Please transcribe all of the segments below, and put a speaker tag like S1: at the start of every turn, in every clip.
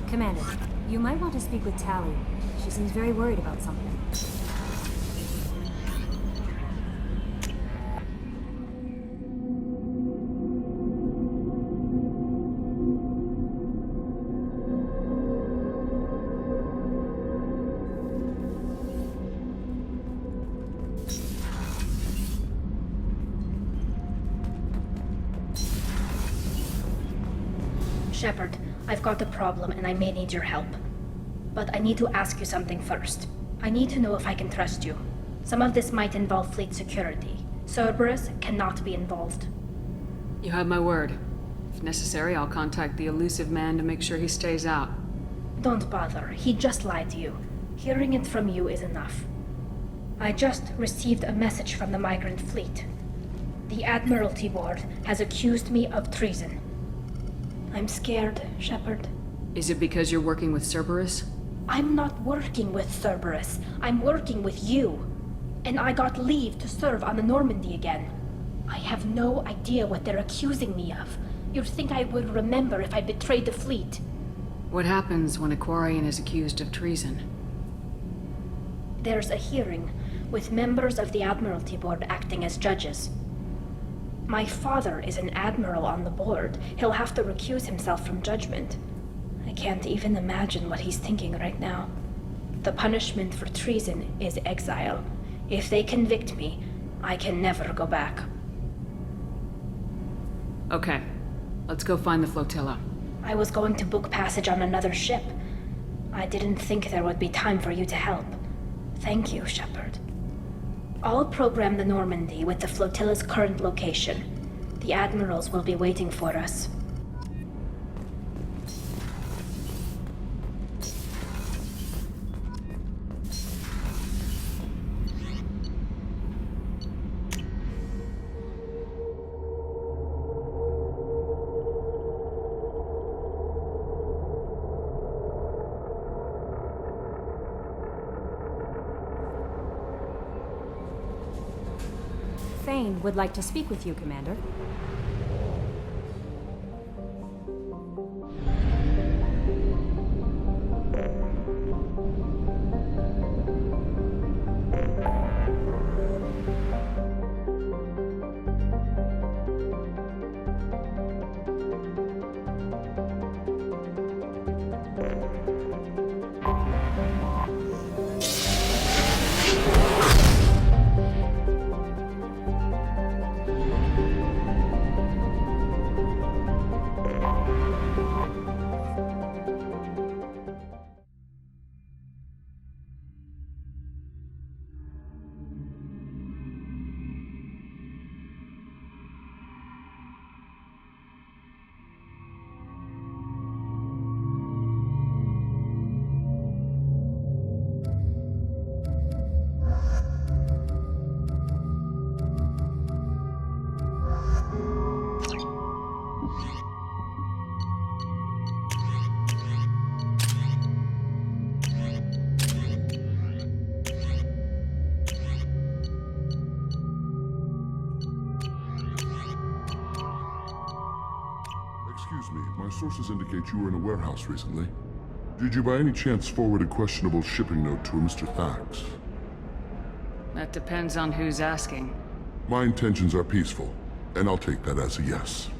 S1: Commander, you might want to speak with Tally. She seems very worried about something.
S2: Shepard, I've got a problem and I may need your help. But I need to ask you something first. I need to know if I can trust you. Some of this might involve fleet security. Cerberus cannot be involved.
S3: You have my word. If necessary, I'll contact the elusive man to make sure he stays out.
S2: Don't bother. He just lied to you. Hearing it from you is enough. I just received a message from the migrant fleet. The Admiralty Board has accused me of treason. I'm scared, Shepard.
S3: Is it because you're working with Cerberus?
S2: I'm not working with Cerberus. I'm working with you. And I got leave to serve on the Normandy again. I have no idea what they're accusing me of. You'd think I would remember if I betrayed the fleet.
S3: What happens when a Quarian is accused of treason?
S2: There's a hearing, with members of the Admiralty Board acting as judges. My father is an admiral on the board. He'll have to recuse himself from judgment. I can't even imagine what he's thinking right now. The punishment for treason is exile. If they convict me, I can never go back.
S3: Okay, let's go find the flotilla.
S2: I was going to book passage on another ship. I didn't think there would be time for you to help. Thank you, Shepard. I'll program the Normandy with the flotilla's current location. The admirals will be waiting for us.
S1: Thane would like to speak with you, Commander.
S4: Excuse me, my sources indicate you were in a warehouse recently. Did you by any chance forward a questionable shipping note to a Mr. Thax?
S3: That depends on who's asking.
S4: My intentions are peaceful, and I'll take that as a yes.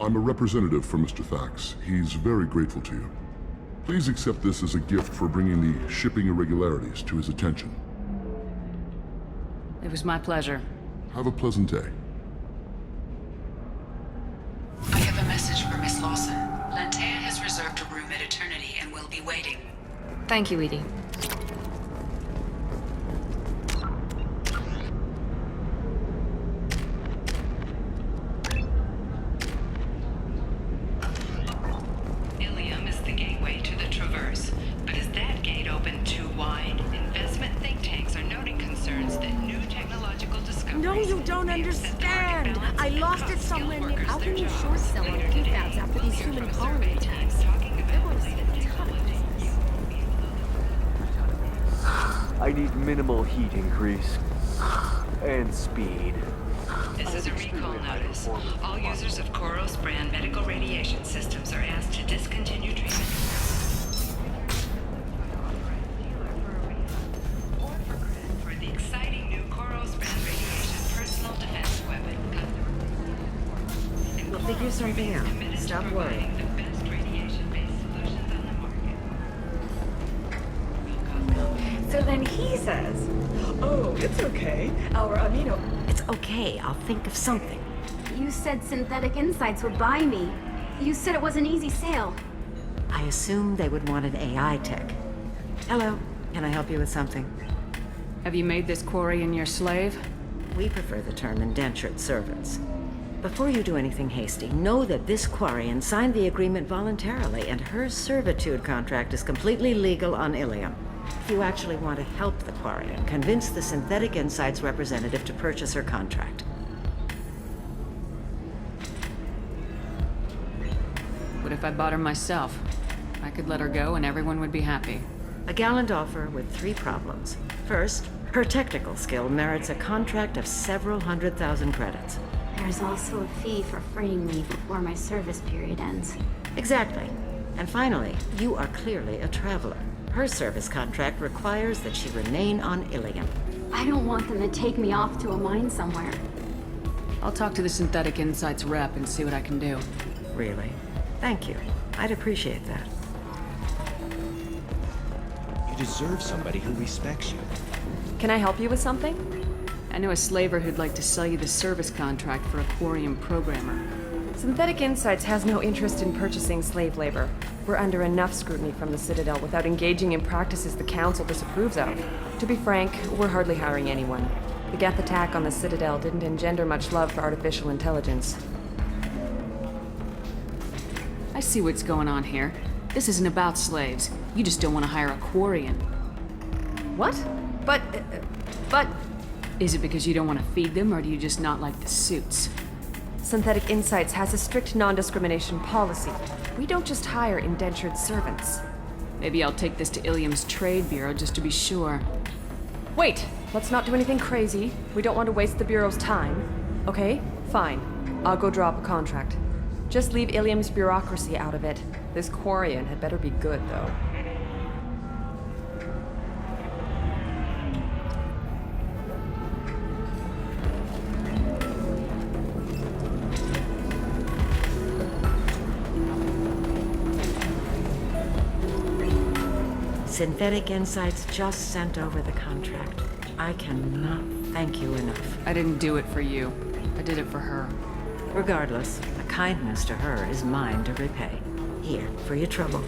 S4: I'm a representative for Mr. Thax. He's very grateful to you. Please accept this as a gift for bringing the shipping irregularities to his attention.
S3: It was my pleasure.
S4: Have a pleasant day.
S5: I have a message for Miss Lawson. Lantea has reserved a room at Eternity and will be waiting.
S3: Thank you, Edie.
S5: Ilium is the gateway to the Traverse, but is that gate open too wide? Investment think tanks are noting concerns that new technological discoveries...
S6: No, you don't understand! I lost it somewhere near...
S1: How can you short sell on prefabs after these human colony attacks?
S7: I need minimal heat increase. And speed.
S5: This is a recall notice. All users of Koros brand medical radiation systems are asked to discontinue treatment.
S6: something out.
S5: committed to
S6: Stop
S5: providing
S6: worrying.
S5: the best radiation-based solutions on the market.
S8: So then he says, "Oh, it's okay. Our amino."
S6: It's okay. I'll think of something.
S9: You said Synthetic Insights would buy me. You said it was an easy sale.
S6: I assumed they would want an AI tech. Hello. Can I help you with something?
S3: Have you made this Quarian your slave?
S6: We prefer the term indentured servants. Before you do anything hasty, know that this Quarian signed the agreement voluntarily, and her servitude contract is completely legal on Ilium. If you actually want to help the Quarian, convince the Synthetic Insights representative to purchase her contract.
S3: What if I bought her myself? I could let her go and everyone would be happy.
S6: A gallant offer with 3 problems. First, her technical skill merits a contract of several 100,000 credits.
S9: There's also a fee for freeing me before my service period ends.
S6: Exactly. And finally, you are clearly a traveler. Her service contract requires that she remain on Ilium.
S9: I don't want them to take me off to a mine somewhere.
S3: I'll talk to the Synthetic Insights rep and see what I can do.
S6: Really? Thank you. I'd appreciate that.
S10: You deserve somebody who respects you.
S11: Can I help you with something?
S3: I know a slaver who'd like to sell you the service contract for a Quarian programmer.
S11: Synthetic Insights has no interest in purchasing slave labor. We're under enough scrutiny from the Citadel without engaging in practices the Council disapproves of. To be frank, we're hardly hiring anyone. The Geth attack on the Citadel didn't engender much love for artificial intelligence.
S3: I see what's going on here. This isn't about slaves. You just don't want to hire a Quarian.
S11: What? But...
S3: Is it because you don't want to feed them, or do you just not like the suits?
S11: Synthetic Insights has a strict non-discrimination policy. We don't just hire indentured servants.
S3: Maybe I'll take this to Ilium's trade bureau just to be sure.
S11: Wait! Let's not do anything crazy. We don't want to waste the Bureau's time. Okay? Fine. I'll go draw up a contract. Just leave Ilium's bureaucracy out of it. This Quarian had better be good, though.
S6: Synthetic Insights just sent over the contract. I cannot thank you enough.
S3: I didn't do it for you. I did it for her.
S6: Regardless, a kindness to her is mine to repay. Here, for your trouble.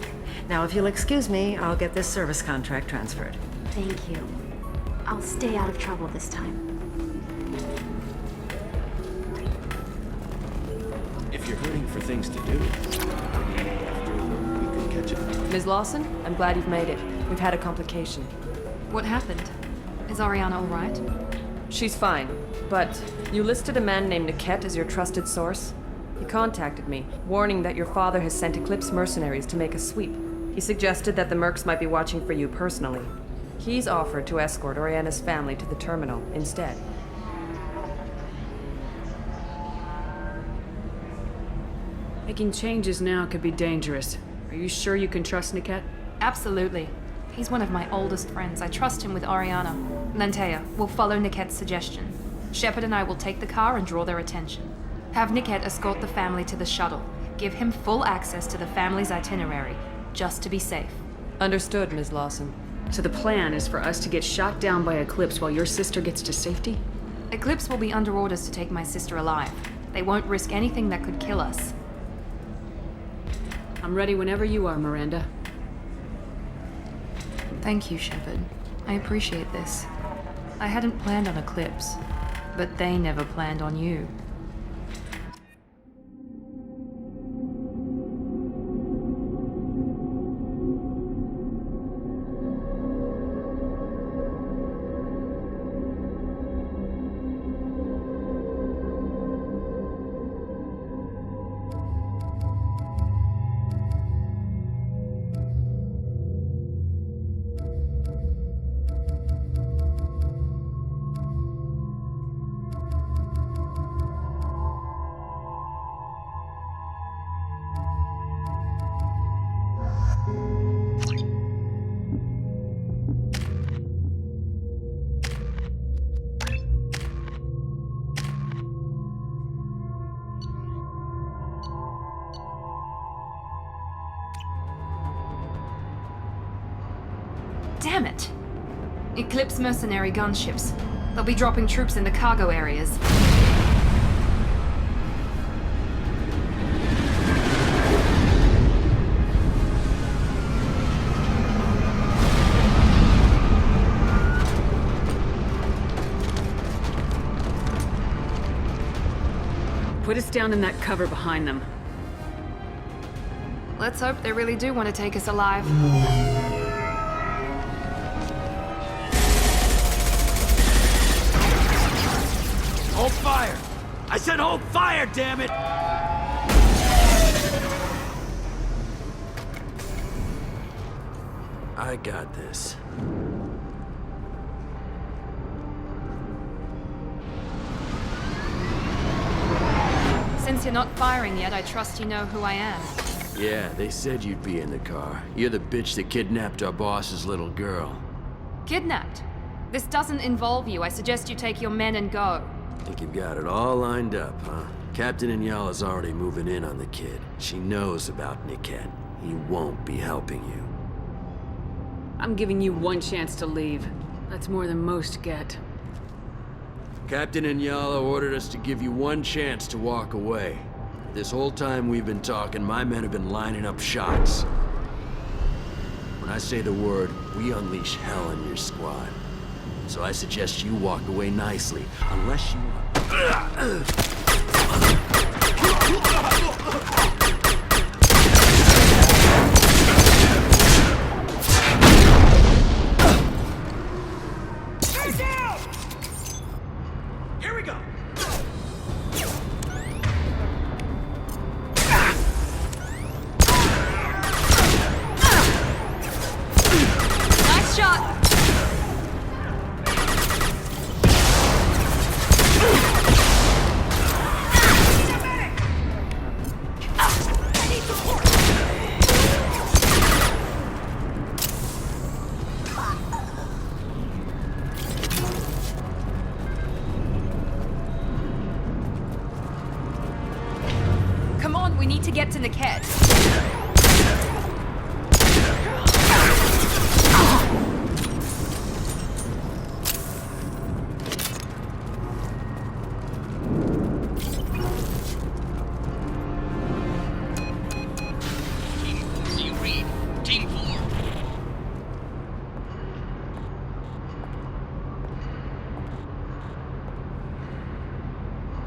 S6: Now, if you'll excuse me, I'll get this service contract transferred.
S9: Thank you. I'll stay out of trouble this time.
S10: If you're hurting for things to do, maybe after work we could catch up.
S11: Ms. Lawson, I'm glad you've made it. We've had a complication.
S12: What happened? Is Ariana all right?
S11: She's fine, but you listed a man named Niket as your trusted source. He contacted me, warning that your father has sent Eclipse mercenaries to make a sweep. He suggested that the Mercs might be watching for you personally. He's offered to escort Oriana's family to the terminal instead.
S3: Making changes now could be dangerous. Are you sure you can trust Niket?
S12: Absolutely. He's one of my oldest friends. I trust him with Ariana. Lantea, we'll follow Niket's suggestion. Shepard and I will take the car and draw their attention. Have Niket escort the family to the shuttle. Give him full access to the family's itinerary, just to be safe.
S11: Understood, Ms. Lawson.
S3: So the plan is for us to get shot down by Eclipse while your sister gets to safety?
S12: Eclipse will be under orders to take my sister alive. They won't risk anything that could kill us.
S3: I'm ready whenever you are, Miranda.
S12: Thank you, Shepard. I appreciate this. I hadn't planned on Eclipse, but they never planned on you. Damn it! Eclipse mercenary gunships. They'll be dropping troops in the cargo areas.
S3: Put us down in that cover behind them.
S12: Let's hope they really do want to take us alive.
S10: Hold fire! I said hold fire, damn it! I got this.
S12: Since you're not firing yet, I trust you know who I am.
S10: Yeah, they said you'd be in the car. You're the bitch that kidnapped our boss's little girl.
S12: Kidnapped? This doesn't involve you. I suggest you take your men and go.
S10: Think you've got it all lined up, huh? Captain Inyala's already moving in on the kid. She knows about Niket. He won't be helping you.
S3: I'm giving you one chance to leave. That's more than most get.
S10: Captain Inyala ordered us to give you one chance to walk away. This whole time we've been talking, my men have been lining up shots. When I say the word, we unleash hell on your squad. So I suggest you walk away nicely, unless you want...
S12: We need to get to Niket.
S13: Team 4.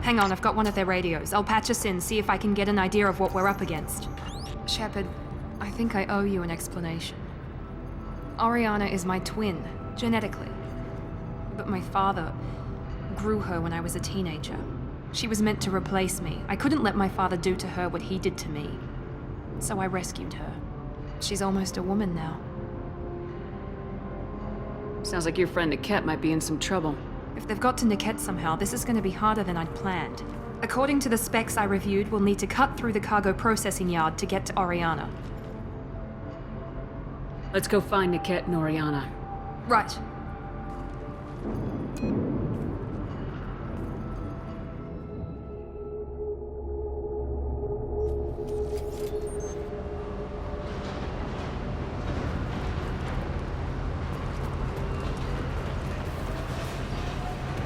S12: Hang on, I've got one of their radios. I'll patch us in, see if I can get an idea of what we're up against. Shepard, I think I owe you an explanation. Oriana is my twin, genetically. But my father grew her when I was a teenager. She was meant to replace me. I couldn't let my father do to her what he did to me. So I rescued her. She's almost a woman now.
S3: Sounds like your friend Niket might be in some trouble.
S12: If they've got to Niket somehow, this is going to be harder than I'd planned. According to the specs I reviewed, we'll need to cut through the cargo processing yard to get to Oriana.
S3: Let's go find Niket and Oriana.
S12: Right.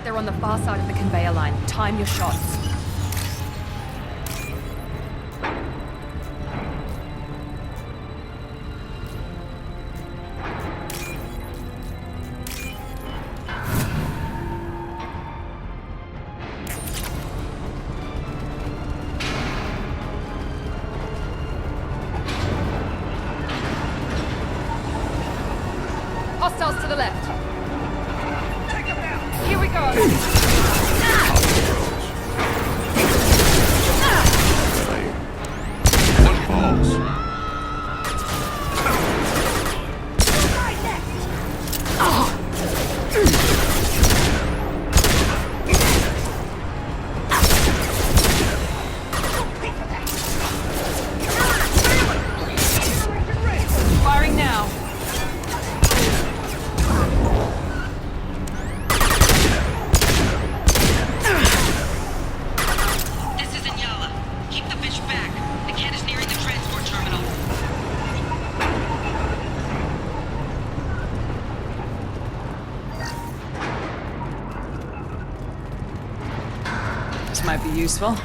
S12: They're on the far side of the conveyor line. Time your shots. Hostiles to the left. Take them down. Here we go. Firing now.
S3: This might be useful.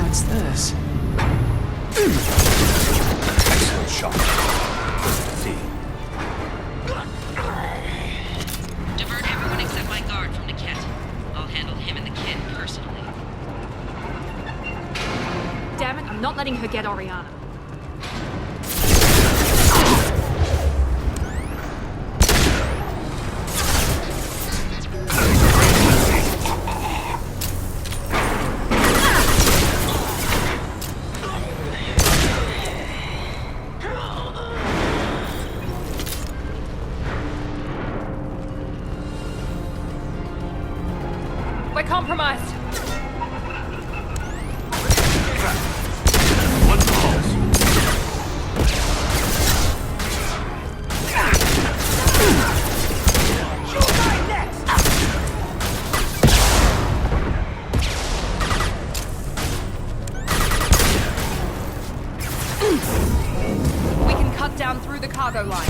S3: What's this?
S14: Excellent shot. See.
S5: Divert everyone except my guard from Niket. I'll handle him and the kid personally.
S12: Damn it, I'm not letting her get Oriana. We're compromised.
S14: One pulse.
S12: We can cut down through the cargo line.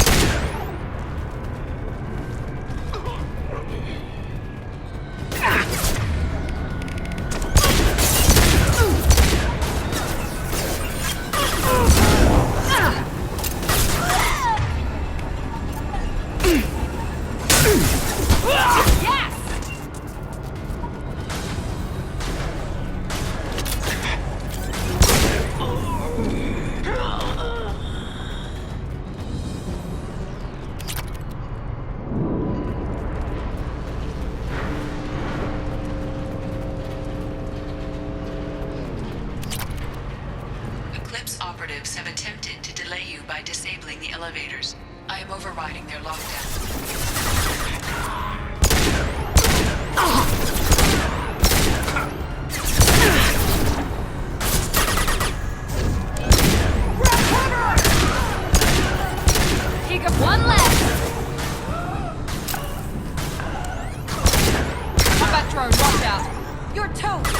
S5: Operatives have attempted to delay you by disabling the elevators. I am overriding their lockdown.
S12: You got one left! Combat drone, watch out! You're toast!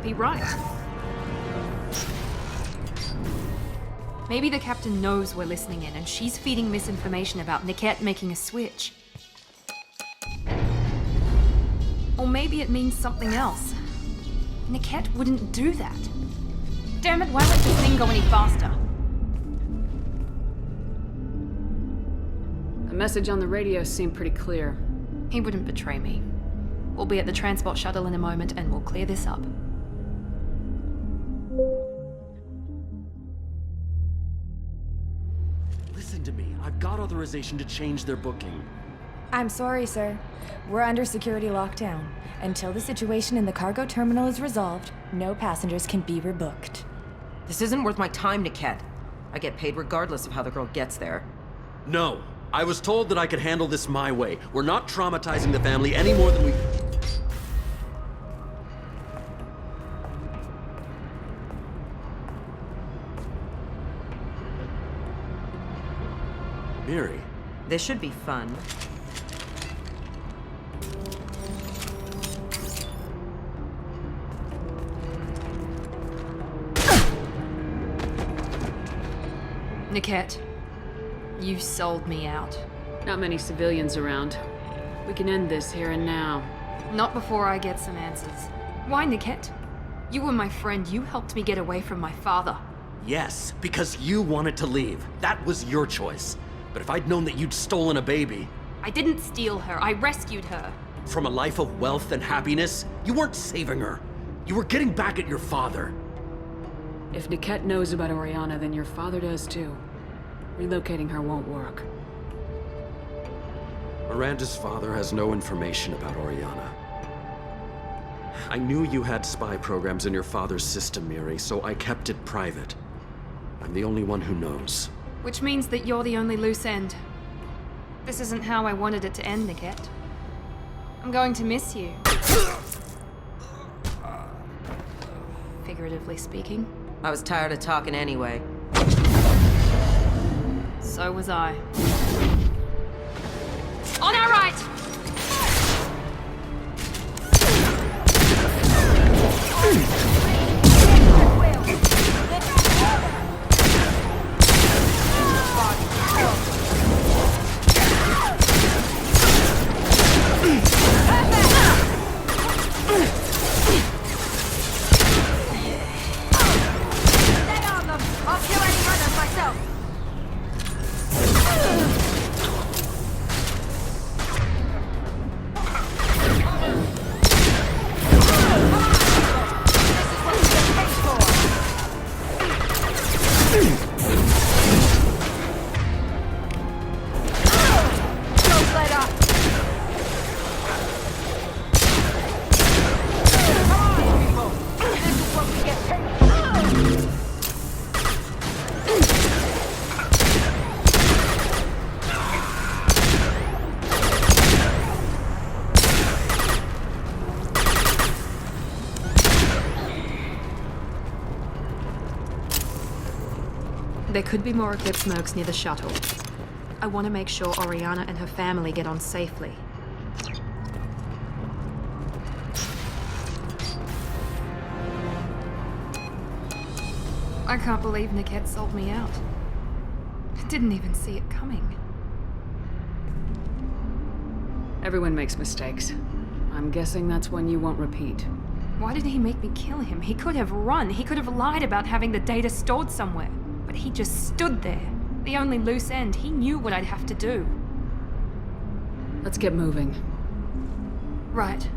S12: Be right. Maybe the captain knows we're listening in and she's feeding misinformation about Niket making a switch. Or maybe it means something else. Niket wouldn't do that. Damn it, why let this thing go any faster?
S3: The message on the radio seemed pretty clear.
S12: He wouldn't betray me. We'll be at the transport shuttle in a moment and we'll clear this up.
S15: Listen to me. I've got authorization to change their booking.
S16: I'm sorry, sir. We're under security lockdown. Until the situation in the cargo terminal is resolved, no passengers can be rebooked.
S6: This isn't worth my time, Niket. I get paid regardless of how the girl gets there.
S15: No. I was told that I could handle this my way. We're not traumatizing the family any more than we... Miri.
S6: This should be fun.
S12: Niket, you sold me out.
S3: Not many civilians around. We can end this here and now.
S12: Not before I get some answers. Why, Niket? You were my friend. You helped me get away from my father.
S15: Yes, because you wanted to leave. That was your choice. But if I'd known that you'd stolen a baby...
S12: I didn't steal her. I rescued her.
S15: From a life of wealth and happiness, you weren't saving her. You were getting back at your father.
S3: If Niket knows about Oriana, then your father does too. Relocating her won't work.
S15: Miranda's father has no information about Oriana. I knew you had spy programs in your father's system, Miri, so I kept it private. I'm the only one who knows.
S12: Which means that you're the only loose end. This isn't how I wanted it to end, Niket. I'm going to miss you. Figuratively speaking.
S6: I was tired of talking anyway.
S12: So was I. On our right! There could be more Eclipse mercs near the shuttle. I want to make sure Oriana and her family get on safely. I can't believe Niket sold me out. I didn't even see it coming.
S3: Everyone makes mistakes. I'm guessing that's one you won't repeat.
S12: Why did he make me kill him? He could have run. He could have lied about having the data stored somewhere. But he just stood there. The only loose end. He knew what I'd have to do.
S3: Let's get moving.
S12: Right.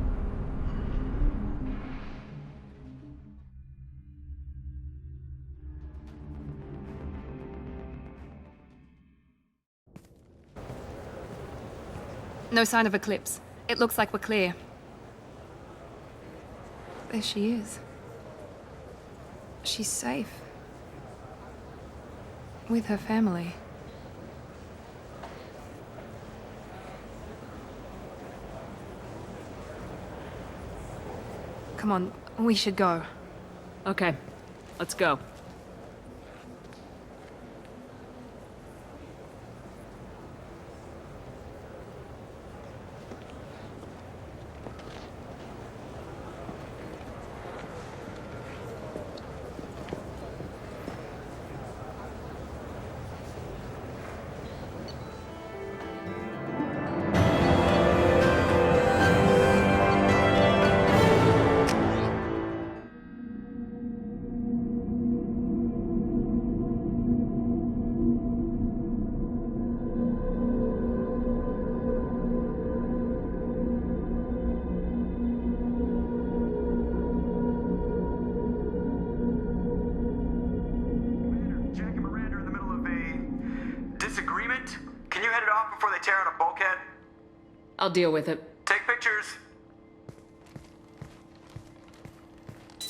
S12: No sign of Eclipse. It looks like we're clear. There she is. She's safe. With her family. Come on, we should go.
S3: Okay, let's go.
S17: before they tear out a bulkhead?
S3: I'll deal with it.
S17: Take pictures.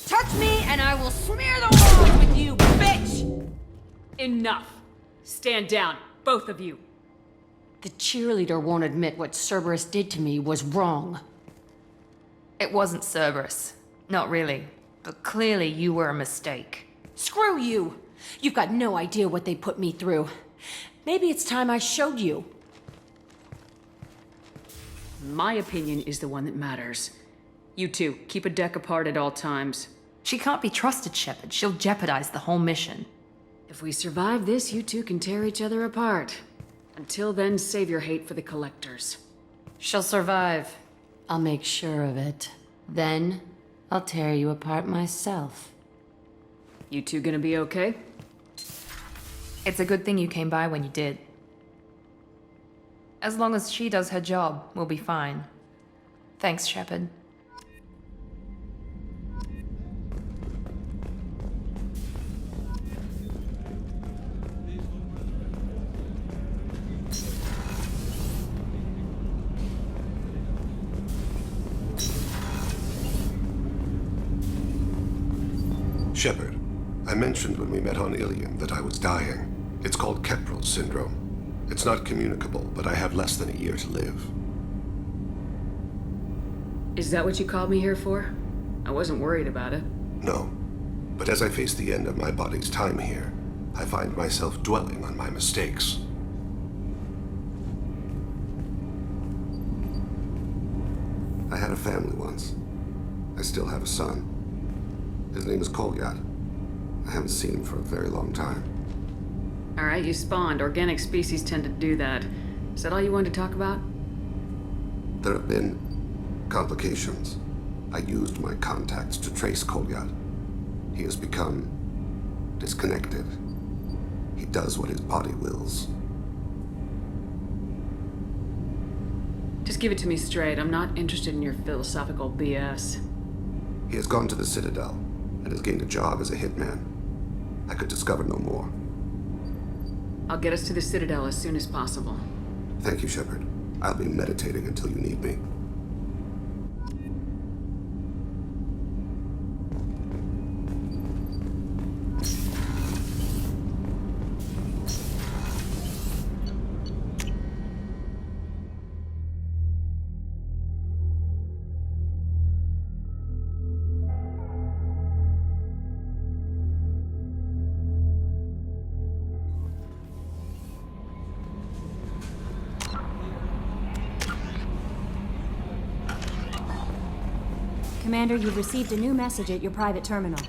S12: Touch me and I will smear the walls with you, bitch!
S3: Enough. Stand down, both of you.
S18: The cheerleader won't admit what Cerberus did to me was wrong.
S12: It wasn't Cerberus. Not really. But clearly you were a mistake.
S18: Screw you! You've got no idea what they put me through. Maybe it's time I showed you.
S3: My opinion is the one that matters. You two, keep a deck apart at all times.
S12: She can't be trusted, Shepard. She'll jeopardize the whole mission.
S3: If we survive this, you two can tear each other apart. Until then, save your hate for the Collectors.
S18: She'll survive. I'll make sure of it. Then, I'll tear you apart myself.
S3: You two gonna be okay?
S12: It's a good thing you came by when you did. As long as she does her job, we'll be fine. Thanks, Shepard.
S19: Shepard, I mentioned when we met on Ilium that I was dying. It's called Keprel syndrome. It's not communicable, but I have less than a year to live.
S3: Is that what you called me here for? I wasn't worried about it.
S19: No. But as I face the end of my body's time here, I find myself dwelling on my mistakes. I had a family once. I still have a son. His name is Kolyat. I haven't seen him for a very long time.
S3: Alright, you spawned. Organic species tend to do that. Is that all you wanted to talk about?
S19: There have been complications. I used my contacts to trace Kolyat. He has become disconnected. He does what his body wills.
S3: Just give it to me straight. I'm not interested in your philosophical BS.
S19: He has gone to the Citadel and has gained a job as a hitman. I could discover no more.
S3: I'll get us to the Citadel as soon as possible.
S19: Thank you, Shepard. I'll be meditating until you need me.
S1: Commander, you've received a new message at your private terminal.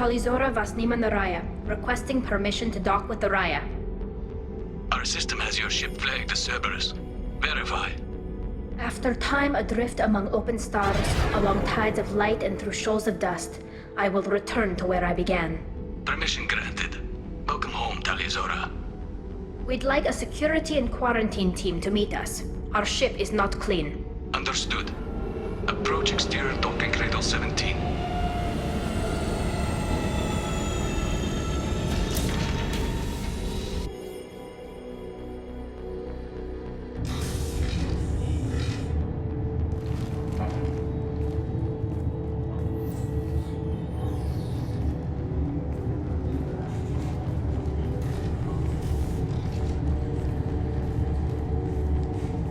S2: Talizora Vasnima Naraya, requesting permission to dock with the Raya.
S13: Our system has your ship flagged as Cerberus. Verify.
S2: After time adrift among open stars, along tides of light and through shoals of dust, I will return to where I began.
S14: Permission granted. Welcome home, Talizora.
S2: We'd like a security and quarantine team to meet us. Our ship is not clean.
S14: Understood. Approach exterior docking cradle 17.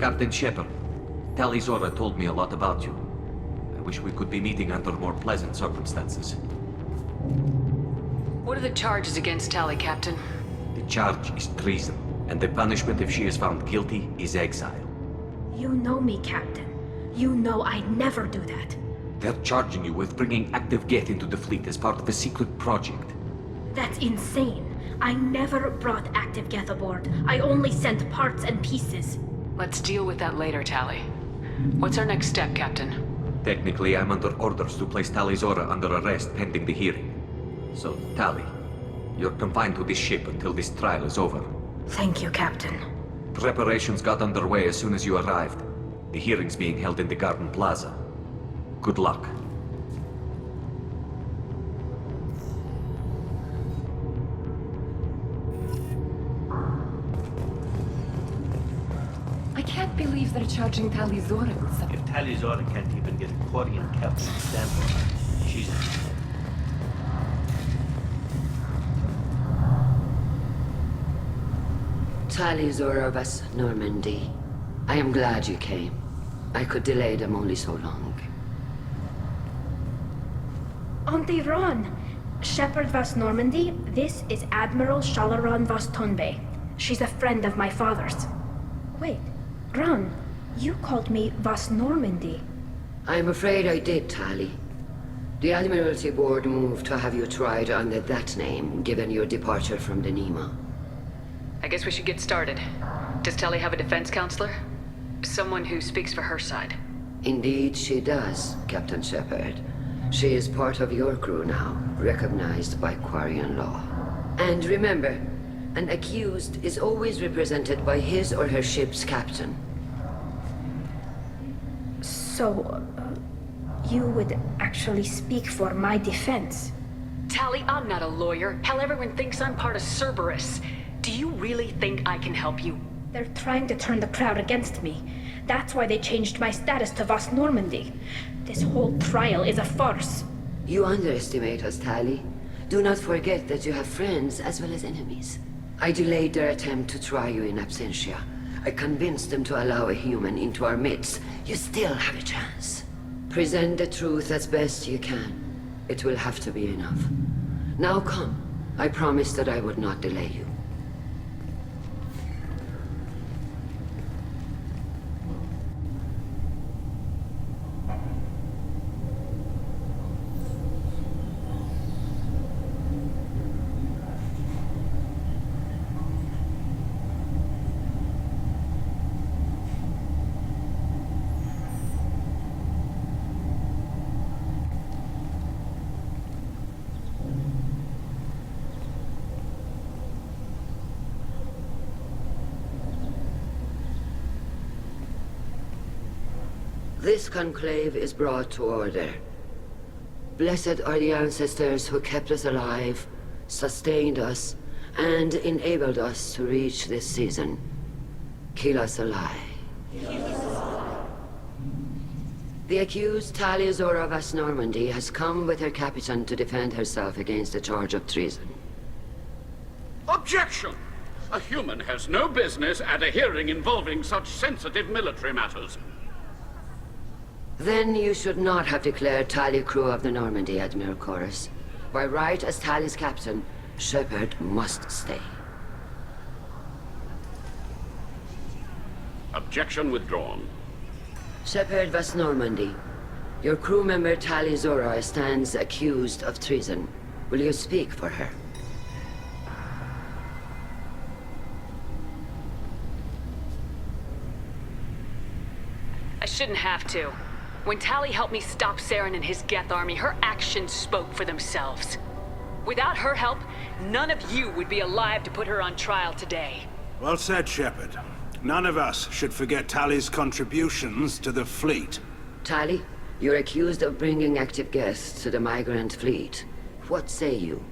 S17: Captain Shepard, Talizora told me a lot about you. I wish we could be meeting under more pleasant circumstances.
S3: What are the charges against Tali, Captain?
S17: The charge is treason, and the punishment if she is found guilty is exile.
S2: You know me, Captain. You know I'd never do that.
S17: They're charging you with bringing active Geth into the fleet as part of a secret project.
S2: That's insane. I never brought active Geth aboard. I only sent parts and pieces.
S3: Let's deal with that later, Tali. What's our next step, Captain?
S17: Technically, I'm under orders to place Talizora under arrest pending the hearing. So, Tali, you're confined to this ship until this trial is over.
S2: Thank you, Captain.
S17: Preparations got underway as soon as you arrived. The hearing's being held in the Garden Plaza. Good luck.
S16: I can't believe they're charging Talizora with something.
S14: If Talizora can't even get a Quarian captain to stand for her, she's...
S18: Talizora of us, Normandy. I am glad you came. I could delay them only so long.
S2: Auntie Ron! Shepard Vas Normandy, this is Admiral Shalaron Vas Tonbe. She's a friend of my father's. Wait, Ron, you called me Vas Normandy.
S18: I'm afraid I did, Tali. The Admiralty Board moved to have you tried under that name, given your departure from the Nima.
S3: I guess we should get started. Does Tali have a defense counselor? Someone who speaks for her side.
S18: Indeed she does, Captain Shepard. She is part of your crew now, recognized by Quarian law. And remember, an accused is always represented by his or her ship's captain.
S2: So, you would actually speak for my defense?
S3: Tali, I'm not a lawyer. Hell, everyone thinks I'm part of Cerberus. Do you really think I can help you?
S2: They're trying to turn the crowd against me. That's why they changed my status to Vas Normandy. This whole trial is a farce.
S18: You underestimate us, Tali. Do not forget that you have friends as well as enemies. I delayed their attempt to try you in absentia. I convinced them to allow a human into our midst. You still have a chance. Present the truth as best you can. It will have to be enough. Now come. I promised that I would not delay you. This conclave is brought to order. Blessed are the ancestors who kept us alive, sustained us, and enabled us to reach this season. Kill us alive. The accused Talizora Vas Normandy has come with her captain to defend herself against a charge of treason.
S20: Objection! A human has no business at a hearing involving such sensitive military matters.
S18: Then you should not have declared Tali crew of the Normandy, Admiral Chorus. By right as Tali's captain, Shepard must stay.
S20: Objection withdrawn.
S18: Shepard Vas Normandy, your crew member Talizora stands accused of treason. Will you speak for her?
S3: I shouldn't have to. When Tali helped me stop Saren and his Geth army, her actions spoke for themselves. Without her help, none of you would be alive to put her on trial today.
S21: Well said, Shepard. None of us should forget Tali's contributions to the fleet.
S18: Tali, you're accused of bringing active Geth to the migrant fleet. What say you?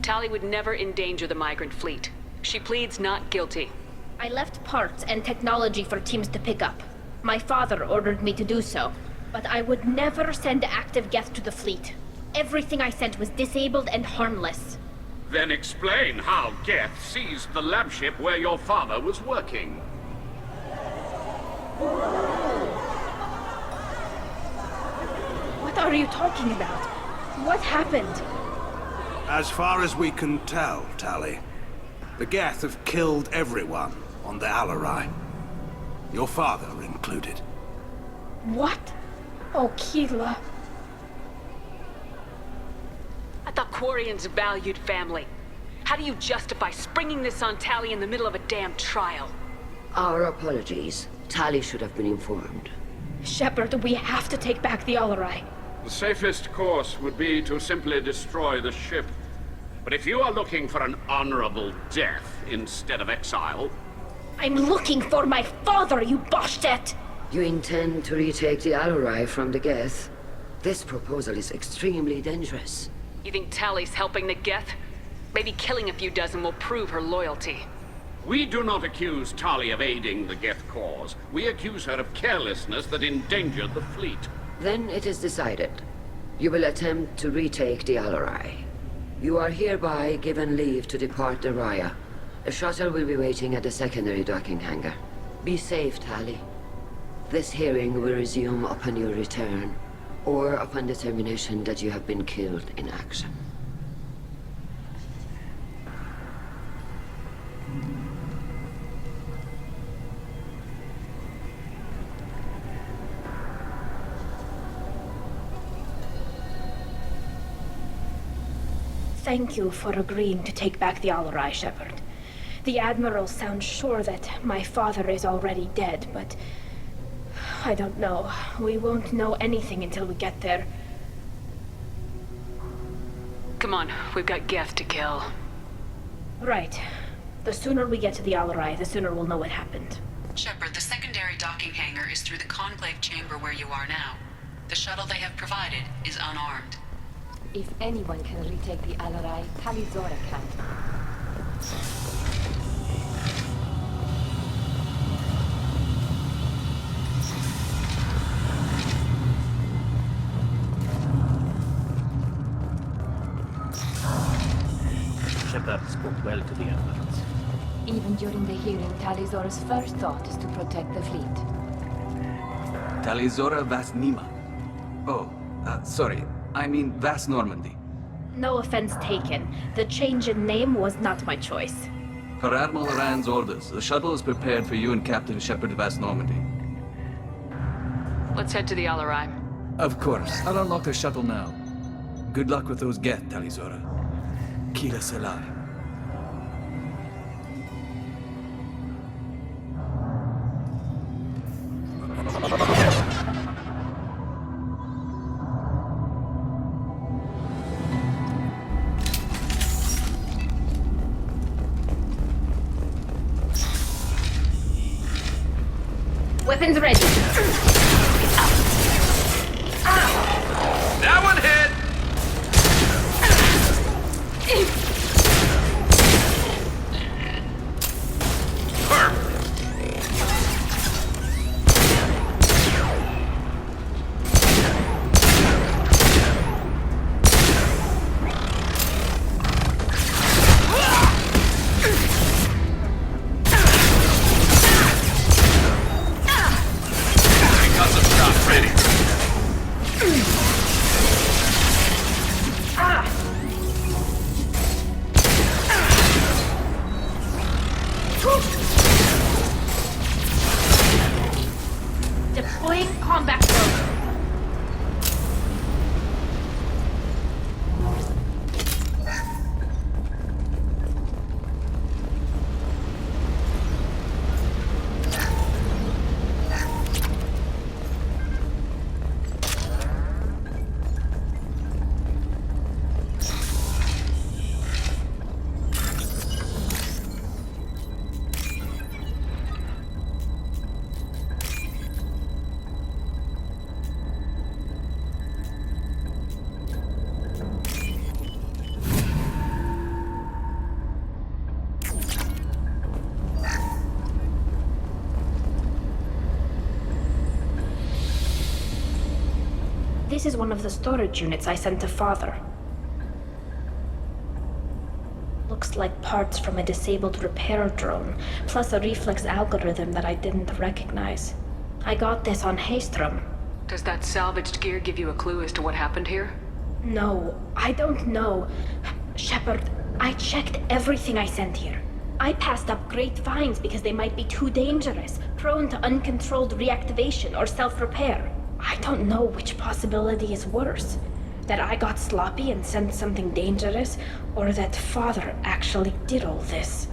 S3: Tali would never endanger the migrant fleet. She pleads not guilty.
S2: I left parts and technology for teams to pick up. My father ordered me to do so, but I would never send active Geth to the fleet. Everything I sent was disabled and harmless.
S20: Then explain how Geth seized the lab ship where your father was working.
S2: What are you talking about? What happened?
S21: As far as we can tell, Tali, the Geth have killed everyone on the Alarai. Your father included.
S2: What? Oh, Keela.
S3: I thought Quarians valued family. How do you justify springing this on Tali in the middle of a damn trial?
S18: Our apologies. Tali should have been informed.
S2: Shepard, we have to take back the Alarai.
S20: The safest course would be to simply destroy the ship. But if you are looking for an honorable death instead of exile...
S2: I'm looking for my father, you bastet!
S18: You intend to retake the Alarai from the Geth? This proposal is extremely dangerous.
S3: You think Tali's helping the Geth? Maybe killing a few dozen will prove her loyalty.
S20: We do not accuse Tali of aiding the Geth cause. We accuse her of carelessness that endangered the fleet.
S18: Then it is decided. You will attempt to retake the Alarai. You are hereby given leave to depart the Raya. A shuttle will be waiting at the secondary docking hangar. Be safe, Tali. This hearing will resume upon your return, or upon determination that you have been killed in action.
S2: Thank you for agreeing to take back the Alarai, Shepard. The Admiral sounds sure that my father is already dead, but... I don't know. We won't know anything until we get there.
S3: Come on, we've got Geth to kill.
S2: Right. The sooner we get to the Alarai, the sooner we'll know what happened.
S22: Shepard, the secondary docking hangar is through the conclave chamber where you are now. The shuttle they have provided is unarmed.
S16: If anyone can retake the Alarai, Talizora can.
S23: Shepard spoke well to the admirals.
S16: Even during the hearing, Talizora's first thought is to protect the fleet.
S17: Talizora Vas Nima. Oh, sorry. I mean Vas Normandy.
S2: No offense taken. The change in name was not my choice.
S17: Per Admiral Rand's orders, the shuttle is prepared for you and Captain Shepard Vas Normandy.
S3: Let's head to the Alarai.
S24: Of course. I'll unlock the shuttle now. Good luck with those Geth, Talizora. Kila Selar.
S2: Weapons ready.
S14: That one hit!
S2: This is one of the storage units I sent to Father. Looks like parts from a disabled repair drone, plus a reflex algorithm that I didn't recognize. I got this on Haystrom.
S3: Does that salvaged gear give you a clue as to what happened here?
S2: No, I don't know. Shepard, I checked everything I sent here. I passed up great finds because they might be too dangerous, prone to uncontrolled reactivation or self-repair. I don't know which possibility is worse. That I got sloppy and sent something dangerous, or that Father actually did all this.